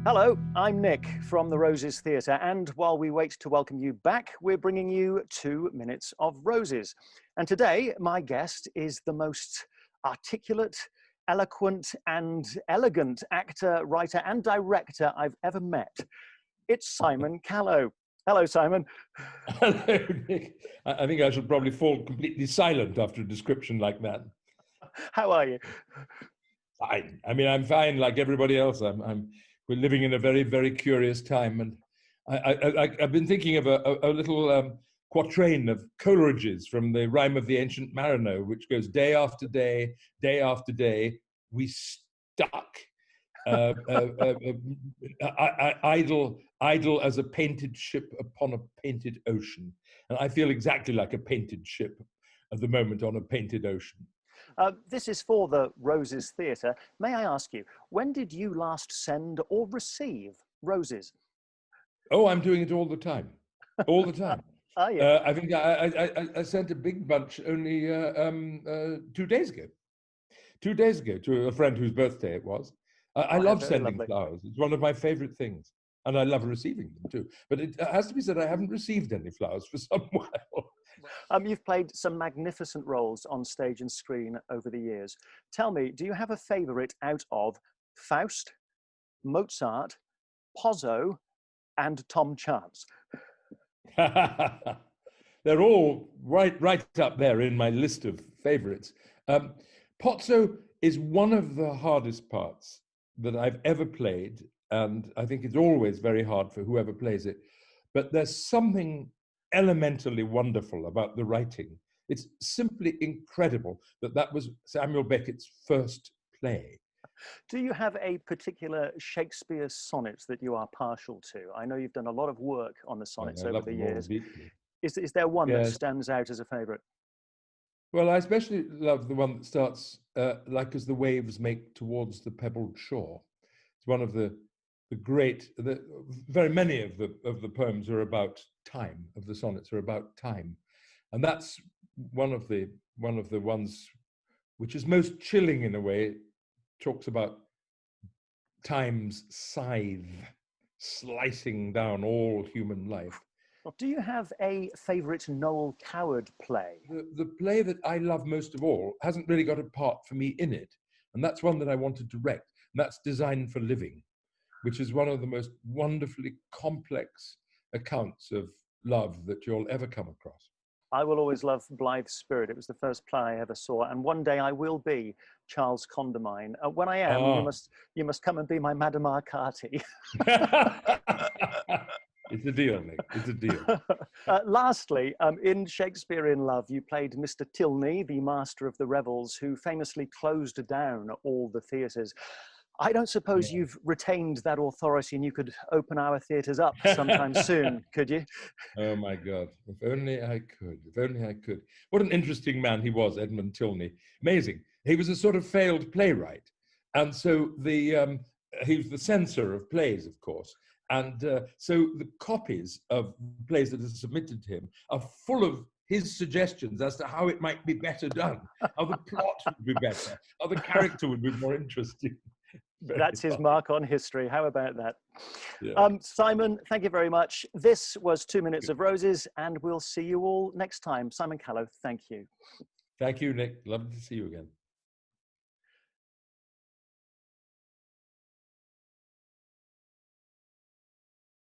Hello, I'm Nick from the Roses Theatre, and while we wait to welcome you back, we're bringing you 2 minutes of roses. And today, my guest is the most articulate, eloquent, and elegant actor, writer, and director I've ever met. It's Simon Callow. Hello, Simon. Hello, Nick. I think I should probably fall completely silent after a description like that. How are you? Fine. I mean, I'm fine like everybody else. We're living in a very, very curious time. And I've been thinking of a little quatrain of Coleridge's from the Rime of the Ancient Mariner, which goes, day after day after day, we stuck. Idle as a painted ship upon a painted ocean. And I feel exactly like a painted ship at the moment on a painted ocean. This is for the Roses Theatre. May I ask you, when did you last send or receive roses? Oh, I'm doing it all the time. All the time. Are you? I think I sent a big bunch only 2 days ago. 2 days ago to a friend whose birthday it was. I love sending flowers. It's one of my favorite things. And I love receiving them too. But it has to be said, I haven't received any flowers for some while. You've played some magnificent roles on stage and screen over the years. Tell me, do you have a favourite out of Faust, Mozart, Pozzo, and Tom Chance? They're all right up there in my list of favourites. Pozzo is one of the hardest parts that I've ever played, and I think it's always very hard for whoever plays it. But there's something elementally wonderful about the writing. It's simply incredible that that was Samuel Beckett's first play. Do you have a particular Shakespeare sonnet that you are partial to? I know you've done a lot of work on the sonnets over the years. Is there one that stands out as a favourite? Well, I especially love the one that starts like as the waves make towards the pebbled shore. It's one of the very many of the poems are about time, of the sonnets are about time. And that's one of the ones which is most chilling in a way. It talks about time's scythe slicing down all human life. Do you have a favourite Noel Coward play? The play that I love most of all hasn't really got a part for me in it. And that's one that I want to direct. And that's Designed for Living, which is one of the most wonderfully complex accounts of love that you'll ever come across. I will always love Blythe's Spirit. It was the first play I ever saw, and one day I will be Charles Condamine. When I am, you must come and be my Madame Arcati. It's a deal, Nick. It's a deal. Lastly, in Shakespeare in Love, you played Mr. Tilney, the master of the revels, who famously closed down all the theatres. I don't suppose you've retained that authority and you could open our theatres up sometime soon, could you? Oh my God, if only I could, if only I could. What an interesting man he was, Edmund Tilney. Amazing. He was a sort of failed playwright. And so he was the censor of plays, of course. And so the copies of plays that are submitted to him are full of his suggestions as to how it might be better done, how the plot would be better, how the character would be more interesting. That's his mark on history. How about that? Yeah. Simon, thank you very much. This was 2 Minutes of Roses, and we'll see you all next time. Simon Callow, thank you. Thank you, Nick. Lovely to see you again.